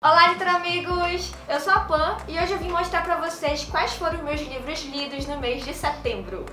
Olá, amigos! Eu sou a Pan e hoje eu vim mostrar pra vocês quais foram os meus livros lidos no mês de setembro.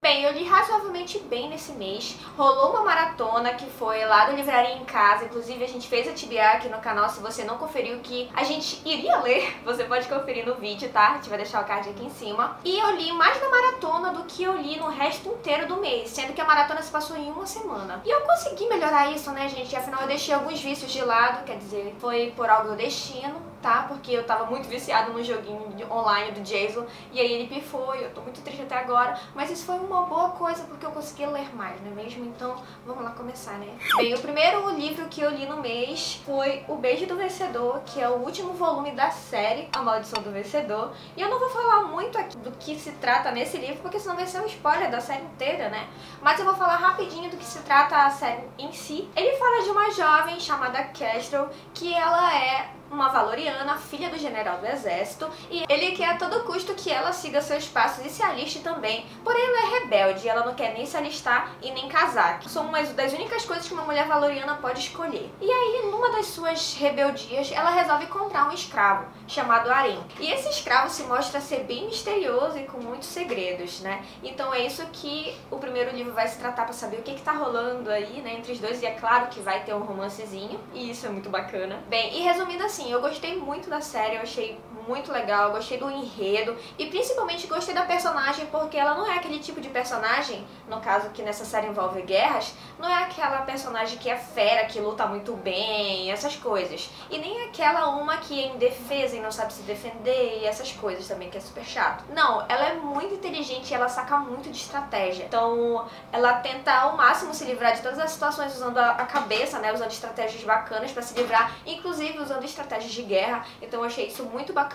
Bem, eu li razoavelmente bem nesse mês. Rolou uma maratona que foi lá do Livraria em Casa. Inclusive a gente fez a TBA aqui no canal. Se você não conferiu que a gente iria ler, você pode conferir no vídeo, tá? A gente vai deixar o card aqui em cima. E eu li mais na maratona do que eu li no resto inteiro do mês, sendo que a maratona se passou em uma semana. E eu consegui melhorar isso, né, gente? Afinal eu deixei alguns vícios de lado, quer dizer, foi por algo do destino, tá? Porque eu tava muito viciado no joguinho online do Jason e aí ele pifou e eu tô muito triste até agora, mas isso foi uma boa coisa porque eu consegui ler mais, não é mesmo? Então vamos lá começar, né? Bem, o primeiro livro que eu li no mês foi O Beijo do Vencedor, que é o último volume da série A Maldição do Vencedor, e eu não vou falar muito aqui do que se trata nesse livro porque senão vai ser um spoiler da série inteira, né? Mas eu vou falar rapidinho do que se trata a série em si. Ele fala de uma jovem chamada Kestrel, que ela é uma valoriana, filha do general do exército, e ele quer a todo custo que ela siga seus passos e se aliste também. Porém, ela é rebelde, ela não quer nem se alistar e nem casar, que são uma das únicas coisas que uma mulher valoriana pode escolher. E aí, numa das suas rebeldias, ela resolve comprar um escravo, chamado Arim. E esse escravo se mostra ser bem misterioso e com muitos segredos, né? Então é isso que o primeiro livro vai se tratar, pra saber o que tá rolando aí, né, entre os dois, e é claro que vai ter um romancezinho, e isso é muito bacana. Bem, e resumindo assim, eu gostei muito da série, eu achei muito legal, eu gostei do enredo e principalmente gostei da personagem porque ela não é aquele tipo de personagem, no caso que nessa série envolve guerras, não é aquela personagem que é fera, que luta muito bem, essas coisas. E nem aquela uma que é indefesa e não sabe se defender e essas coisas também, que é super chato. Não, ela é muito inteligente e ela saca muito de estratégia. Então ela tenta ao máximo se livrar de todas as situações usando a cabeça, né, usando estratégias bacanas pra se livrar, inclusive usando estratégias de guerra. Então eu achei isso muito bacana.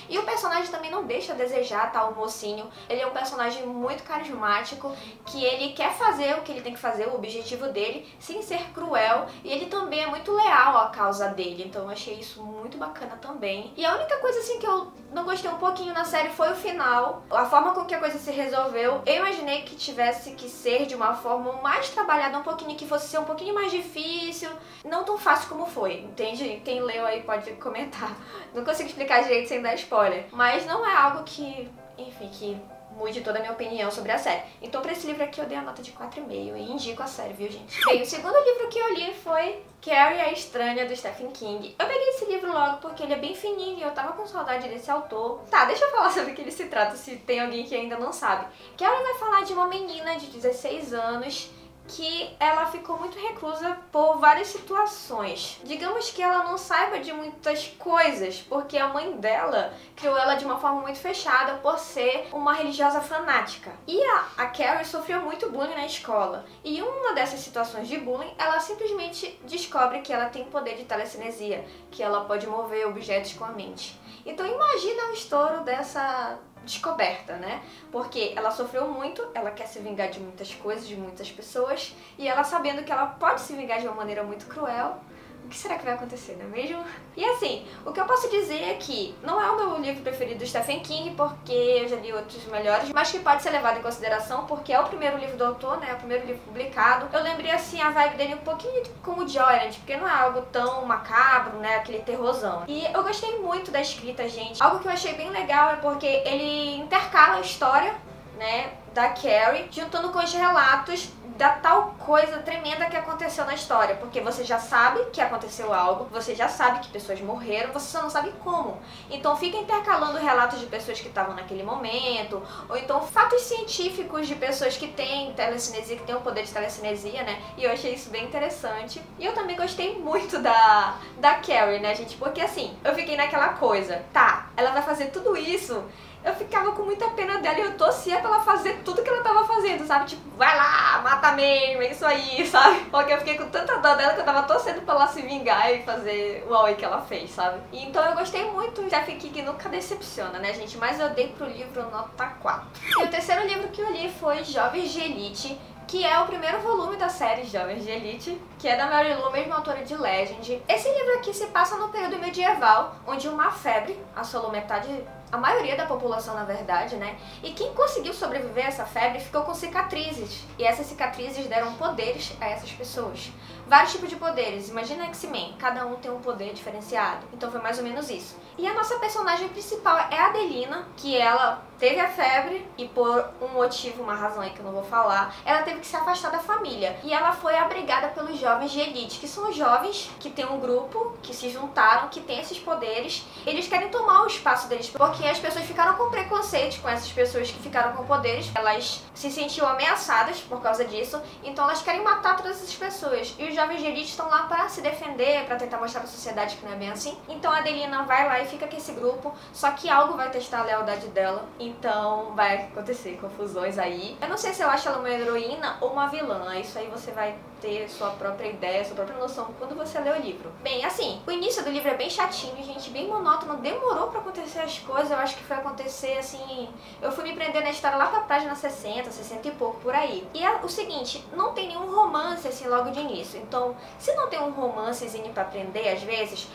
E o personagem também não deixa a desejar, tá? O mocinho, ele é um personagem muito carismático, que ele quer fazer o que ele tem que fazer, o objetivo dele, sem ser cruel, e ele também é muito leal à causa dele, então eu achei isso muito bacana também. E a única coisa assim que eu não gostei um pouquinho na série foi o final, a forma com que a coisa se resolveu. Eu imaginei que tivesse que ser de uma forma mais trabalhada um pouquinho, que fosse ser um pouquinho mais difícil, não tão fácil como foi, entende? Quem leu aí pode comentar. Não consigo explicar direito sem dar spoiler, mas não é algo que, enfim, que mude toda a minha opinião sobre a série. Então pra esse livro aqui eu dei a nota de 4,5 e indico a série, viu, gente? Bem, o segundo livro que eu li foi Carrie a Estranha, do Stephen King. Eu peguei esse livro logo porque ele é bem fininho e eu tava com saudade desse autor. Tá, deixa eu falar sobre o que ele se trata, se tem alguém que ainda não sabe. Carrie vai falar de uma menina de 16 anos que ela ficou muito reclusa por várias situações. Digamos que ela não saiba de muitas coisas, porque a mãe dela criou ela de uma forma muito fechada por ser uma religiosa fanática. E a Carrie sofreu muito bullying na escola. E em uma dessas situações de bullying, ela simplesmente descobre que ela tem poder de telecinesia, que ela pode mover objetos com a mente. Então imagina o estouro dessa descoberta, né? Porque ela sofreu muito, ela quer se vingar de muitas coisas, de muitas pessoas, e ela sabendo que ela pode se vingar de uma maneira muito cruel, o que será que vai acontecer, não é mesmo? E assim, o que eu posso dizer é que não é o meu livro preferido do Stephen King, porque eu já li outros melhores, mas que pode ser levado em consideração porque é o primeiro livro do autor, né? É o primeiro livro publicado. Eu lembrei assim a vibe dele um pouquinho como o Joyrand, porque não é algo tão macabro, né? Aquele terrorzão. E eu gostei muito da escrita, gente. Algo que eu achei bem legal é porque ele intercala a história, né, da Carrie, juntando com os relatos da tal coisa tremenda que aconteceu na história, porque você já sabe que aconteceu algo, você já sabe que pessoas morreram, você só não sabe como. Então fica intercalando relatos de pessoas que estavam naquele momento, ou então fatos científicos de pessoas que têm telecinesia, que têm o poder de telecinesia, né? E eu achei isso bem interessante. E eu também gostei muito da Carrie, né, gente? Porque assim, eu fiquei naquela coisa, tá, ela vai fazer tudo isso. Eu ficava com muita pena dela e eu torcia pra ela fazer tudo que ela tava fazendo, sabe? Tipo, vai lá, mata mesmo, é isso aí, sabe? Porque eu fiquei com tanta dó dela que eu tava torcendo pra ela se vingar e fazer o auê que ela fez, sabe? E então eu gostei muito. Stephen King nunca decepciona, né, gente? Mas eu dei pro livro nota 4. E o terceiro livro que eu li foi Jovens de Elite, que é o primeiro volume da série Jovens de Elite, que é da Mary Lou, mesma autora de Legend. Esse livro aqui se passa no período medieval, onde uma febre assolou metade a maioria da população, na verdade, né? E quem conseguiu sobreviver a essa febre ficou com cicatrizes. E essas cicatrizes deram poderes a essas pessoas. Vários tipos de poderes. Imagina X-Men, cada um tem um poder diferenciado. Então foi mais ou menos isso. E a nossa personagem principal é a Adelina, que ela teve a febre e por um motivo, uma razão aí que eu não vou falar, ela teve que se afastar da família. E ela foi abrigada pelos jovens de elite, que são jovens que tem um grupo, que se juntaram, que tem esses poderes. Eles querem tomar o espaço deles, porque as pessoas ficaram com preconceito com essas pessoas que ficaram com poderes. Elas se sentiam ameaçadas por causa disso, então elas querem matar todas essas pessoas. E os jovens de elite estão lá para se defender, para tentar mostrar pra sociedade que não é bem assim. Então a Adelina vai lá e fica com esse grupo, só que algo vai testar a lealdade dela, então vai acontecer confusões aí. Eu não sei se eu acho ela uma heroína ou uma vilã, isso aí você vai ter sua própria ideia, sua própria noção quando você lê o livro. Bem, assim, o início do livro é bem chatinho, gente, bem monótono, demorou pra acontecer as coisas, eu acho que foi acontecer, assim, eu fui me prender na história lá pra página 60, 60 e pouco, por aí. E é o seguinte, não tem nenhum romance, assim, logo de início, então, se não tem um romancezinho pra prender, às vezes,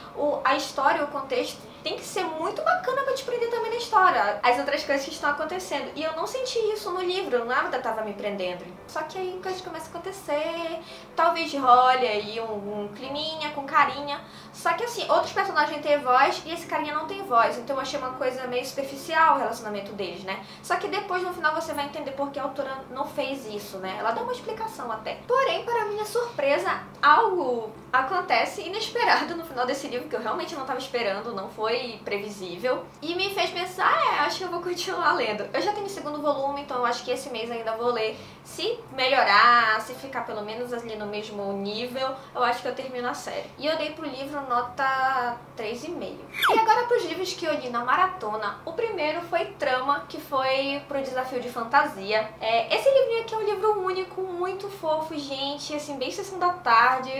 a história, o contexto, tem que ser muito bacana pra te prender também na história, as outras coisas que estão acontecendo. E eu não senti isso no livro, nada tava me prendendo. Só que aí coisas começam a acontecer, talvez role aí um climinha com carinha. Só que assim, outros personagens têm voz e esse carinha não tem voz. Então eu achei uma coisa meio superficial o relacionamento deles, né? Só que depois no final você vai entender por que a autora não fez isso, né? Ela dá uma explicação até. Porém, para minha surpresa, algo acontece inesperado no final desse livro que eu realmente não estava esperando, não foi previsível. E me fez pensar, acho que eu vou continuar lendo. Eu já tenho o segundo volume, então eu acho que esse mês ainda vou ler. Se melhorar, se ficar pelo menos ali no mesmo nível, eu acho que eu termino a série. E eu dei pro livro nota 3,5. E agora pros livros que eu li na maratona. O primeiro foi Trama, que foi pro desafio de fantasia. Esse livrinho aqui é um livro único, muito fofo, gente, assim, bem sessão da tarde.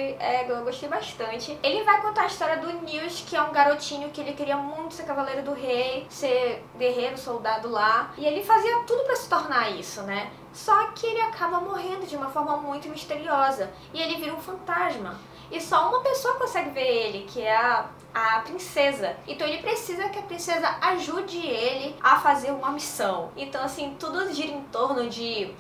Eu gostei bastante. Ele vai contar a história do Nils, que é um garotinho que ele queria muito ser cavaleiro do rei, ser guerreiro, soldado lá. E ele fazia tudo pra se tornar isso, né? Só que ele acaba morrendo de uma forma muito misteriosa. E ele vira um fantasma. E só uma pessoa consegue ver ele, que é a princesa. Então ele precisa que a princesa ajude ele a fazer uma missão. Então assim, tudo gira em torno de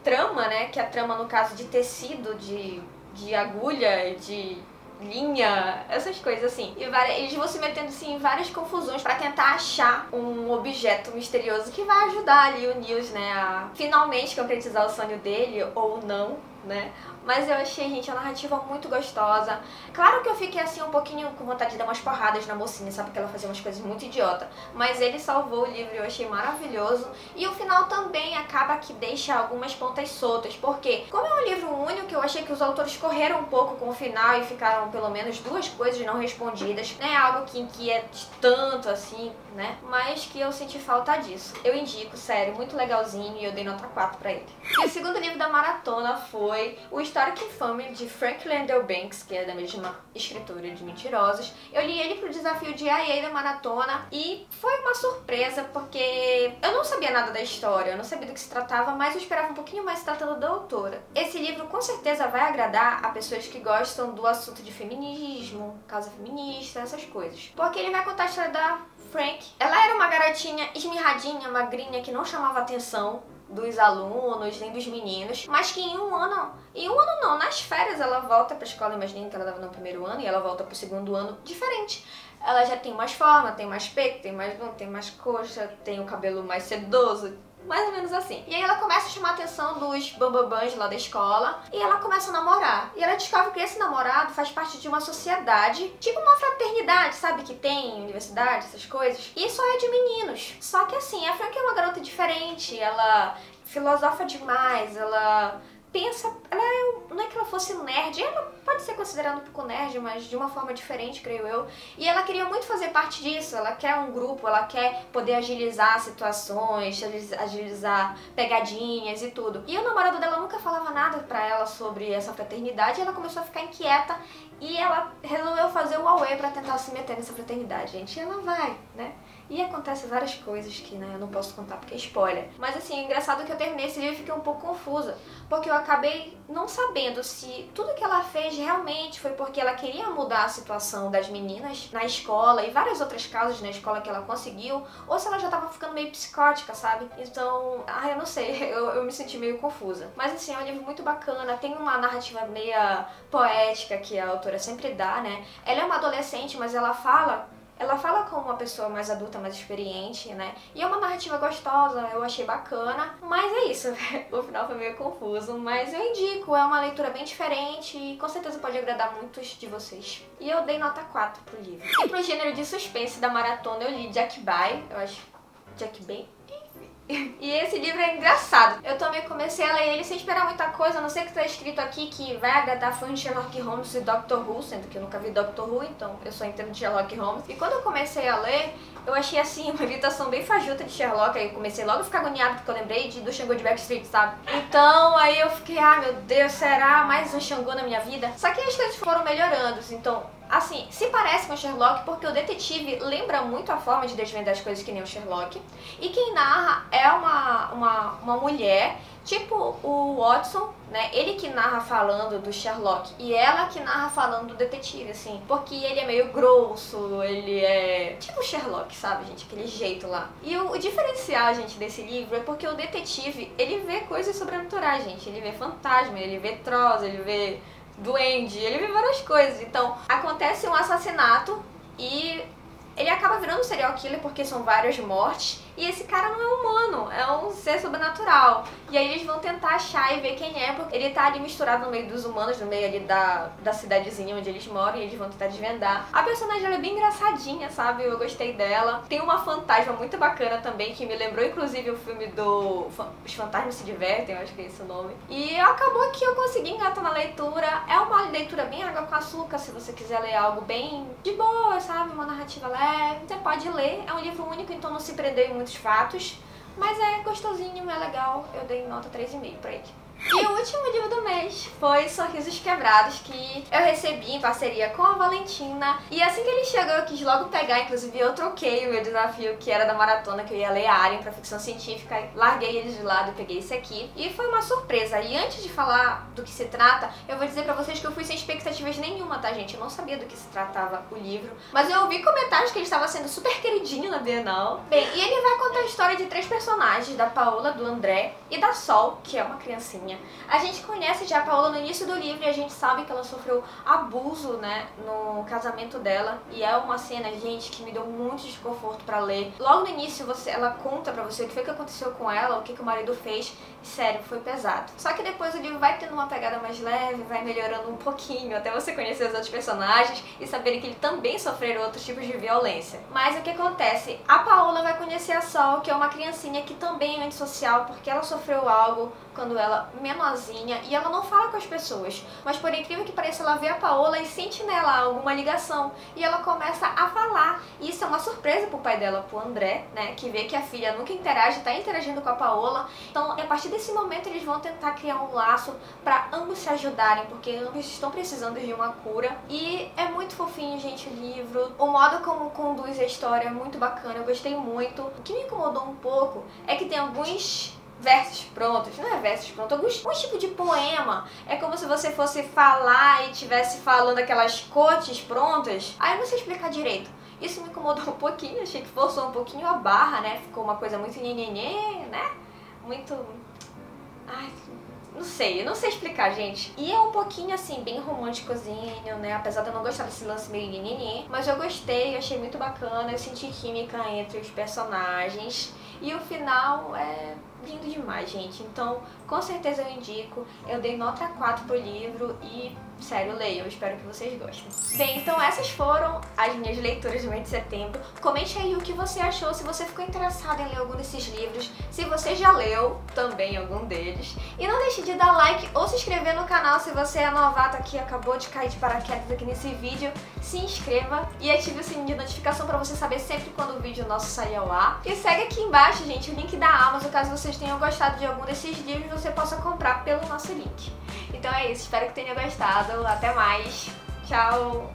trama, né? Que é a trama no caso de tecido, de agulha, de linha, essas coisas assim. E eles vão se metendo assim, em várias confusões pra tentar achar um objeto misterioso que vai ajudar ali o Nils, né, a finalmente concretizar o sonho dele, ou não, né? Mas eu achei, gente, a narrativa muito gostosa. Claro que eu fiquei assim um pouquinho com vontade de dar umas porradas na mocinha, sabe? Porque ela fazia umas coisas muito idiota. Mas ele salvou o livro e eu achei maravilhoso. E o final também acaba que deixa algumas pontas soltas. Porque, como é um livro único, eu achei que os autores correram um pouco com o final e ficaram pelo menos duas coisas não respondidas. Não é algo que inquiete tanto assim, né? Mas que eu senti falta disso. Eu indico, sério, muito legalzinho e eu dei nota 4 pra ele. E o segundo livro da maratona foi o Histórica Infame, de Frank Landell Banks, que é da mesma escritora de Mentirosos. Eu li ele pro desafio de IA da maratona e foi uma surpresa, porque eu não sabia nada da história, eu não sabia do que se tratava, mas eu esperava um pouquinho mais se tratando da autora. Esse livro com certeza vai agradar a pessoas que gostam do assunto de feminismo, causa feminista, essas coisas. Porque ele vai contar a história da Frank. Ela era uma garotinha esmirradinha, magrinha, que não chamava atenção dos alunos, nem dos meninos, mas que em um ano não, nas férias ela volta pra escola, imaginando que ela estava no primeiro ano, e ela volta pro segundo ano diferente. Ela já tem mais forma, tem mais peito, tem mais bunda, tem mais coxa, tem o cabelo mais sedoso, mais ou menos assim. E aí ela começa a chamar a atenção dos bambambãs lá da escola e ela começa a namorar. E ela descobre que esse namorado faz parte de uma sociedade, tipo uma fraternidade, sabe? Que tem em universidade, essas coisas. E só é de meninos. Só que assim, a Frank é uma garota diferente, ela filosofa demais, ela pensa, não é que ela fosse nerd, ela pode ser considerada um pouco nerd, mas de uma forma diferente, creio eu. E ela queria muito fazer parte disso, ela quer um grupo, ela quer poder agilizar situações, agilizar pegadinhas e tudo. E o namorado dela nunca falava nada pra ela sobre essa fraternidade, e ela começou a ficar inquieta e ela resolveu fazer o auê pra tentar se meter nessa fraternidade, gente. E ela vai, né? E acontece várias coisas que, né, eu não posso contar porque é spoiler. Mas assim, é engraçado que eu terminei esse livro e fiquei um pouco confusa, porque eu acabei não sabendo se tudo que ela fez realmente foi porque ela queria mudar a situação das meninas na escola e várias outras causas na escola que ela conseguiu, ou se ela já tava ficando meio psicótica, sabe? Então, eu não sei, eu me senti meio confusa. Mas assim, é um livro muito bacana, tem uma narrativa meia poética que a autora sempre dá, né? Ela é uma adolescente, mas ela fala como uma pessoa mais adulta, mais experiente, né? E é uma narrativa gostosa, eu achei bacana. Mas é isso, o final foi meio confuso. Mas eu indico, é uma leitura bem diferente e com certeza pode agradar muitos de vocês. E eu dei nota 4 pro livro. E pro gênero de suspense da maratona eu li Jack Bye, eu acho... Jack Bye? E esse livro é engraçado. Eu também comecei a ler ele sem esperar muita coisa, a não ser que tá escrito aqui que vai agradar fãs de Sherlock Holmes e Doctor Who, sendo que eu nunca vi Doctor Who, então eu só entendo de Sherlock Holmes. E quando eu comecei a ler, eu achei assim, uma imitação bem fajuta de Sherlock, aí eu comecei logo a ficar agoniada porque eu lembrei do Xangô de Backstreet, sabe? Então aí eu fiquei, meu Deus, será mais um Xangô na minha vida? Só que as coisas foram melhorando, então... Assim, se parece com o Sherlock porque o detetive lembra muito a forma de desvendar as coisas que nem o Sherlock. E quem narra é uma mulher, tipo o Watson, né? Ele que narra falando do Sherlock e ela que narra falando do detetive, assim. Porque ele é meio grosso, ele é tipo o Sherlock, sabe, gente? Aquele jeito lá. E o diferencial, gente, desse livro é porque o detetive, ele vê coisas sobrenaturais, gente. Ele vê fantasma, ele vê troll, ele vê... duende, ele vê várias coisas. Então, acontece um assassinato e ele acaba virando um serial killer porque são várias mortes. E esse cara não é humano, é um ser sobrenatural. E aí eles vão tentar achar e ver quem é, porque ele tá ali misturado no meio dos humanos, no meio ali da cidadezinha onde eles moram, e eles vão tentar desvendar. A personagem ela é bem engraçadinha, sabe? Eu gostei dela. Tem uma fantasma muito bacana também, que me lembrou inclusive o filme do Os Fantasmas Se Divertem, eu acho que é esse o nome. E acabou que eu consegui engatar na leitura. É uma leitura bem água com açúcar, se você quiser ler algo bem de boa, sabe? Uma narrativa leve. Você pode ler, é um livro único, então não se prendeu em muitos fatos, mas é gostosinho, é legal, eu dei nota 3,5 pra ele. E o último livro do mês foi Sorrisos Quebrados, que eu recebi em parceria com a Valentina. E assim que ele chegou eu quis logo pegar, inclusive eu troquei o meu desafio, que era da maratona, que eu ia ler Alien pra ficção científica, larguei eles de lado e peguei esse aqui. E foi uma surpresa. E antes de falar do que se trata, eu vou dizer pra vocês que eu fui sem expectativas nenhuma, tá, gente? Eu não sabia do que se tratava o livro, mas eu ouvi comentários que ele estava sendo super queridinho na Bienal. Bem, e ele vai contar a história de 3 personagens, da Paola, do André e da Sol, que é uma criancinha. A gente conhece já a Paola no início do livro e a gente sabe que ela sofreu abuso, né, no casamento dela. E é uma cena, gente, que me deu muito desconforto pra ler. Logo no início ela conta pra você o que foi que aconteceu com ela, o que o marido fez. E sério, foi pesado. Só que depois o livro vai tendo uma pegada mais leve, vai melhorando um pouquinho, até você conhecer os outros personagens e saberem que eles também sofreram outros tipos de violência. Mas o que acontece? A Paola vai conhecer a Sol, que é uma criancinha que também é antissocial, porque ela sofreu algo quando ela menorzinha e ela não fala com as pessoas, mas por incrível que pareça ela vê a Paola e sente nela alguma ligação e ela começa a falar. E isso é uma surpresa pro pai dela, pro André, né, que vê que a filha nunca interage, tá interagindo com a Paola. Então a partir desse momento eles vão tentar criar um laço pra ambos se ajudarem, porque ambos estão precisando de uma cura. E é muito fofinho, gente, o livro. O modo como conduz a história é muito bacana, eu gostei muito. O que me incomodou um pouco é que tem alguns versos prontos, não é versos prontos, algum tipo de poema. É como se você fosse falar e estivesse falando aquelas quotes prontas. Aí eu não sei explicar direito. Isso me incomodou um pouquinho, achei que forçou um pouquinho a barra, né? Ficou uma coisa muito nhenhenhê, né? Muito... Ai, não sei, eu não sei explicar, gente. E é um pouquinho assim, bem românticozinho, né? Apesar de eu não gostar desse lance meio nhenhenhê. Mas eu gostei, achei muito bacana, eu senti química entre os personagens. E o final é lindo demais, gente. Então, com certeza eu indico. Eu dei nota 4 pro livro e, sério, leiam. Eu espero que vocês gostem. Bem, então essas foram as minhas leituras do mês de setembro. Comente aí o que você achou, se você ficou interessado em ler algum desses livros, se você já leu também algum deles. E não deixe de dar like ou se inscrever no canal se você é novato aqui, acabou de cair de paraquedas aqui nesse vídeo. Se inscreva e ative o sininho de notificação para você saber sempre quando o vídeo nosso sair ao ar. E segue aqui embaixo, gente, o link da Amazon, caso vocês tenham gostado de algum desses livros, você possa comprar pelo nosso link. Então é isso, espero que tenha gostado. Até mais. Tchau!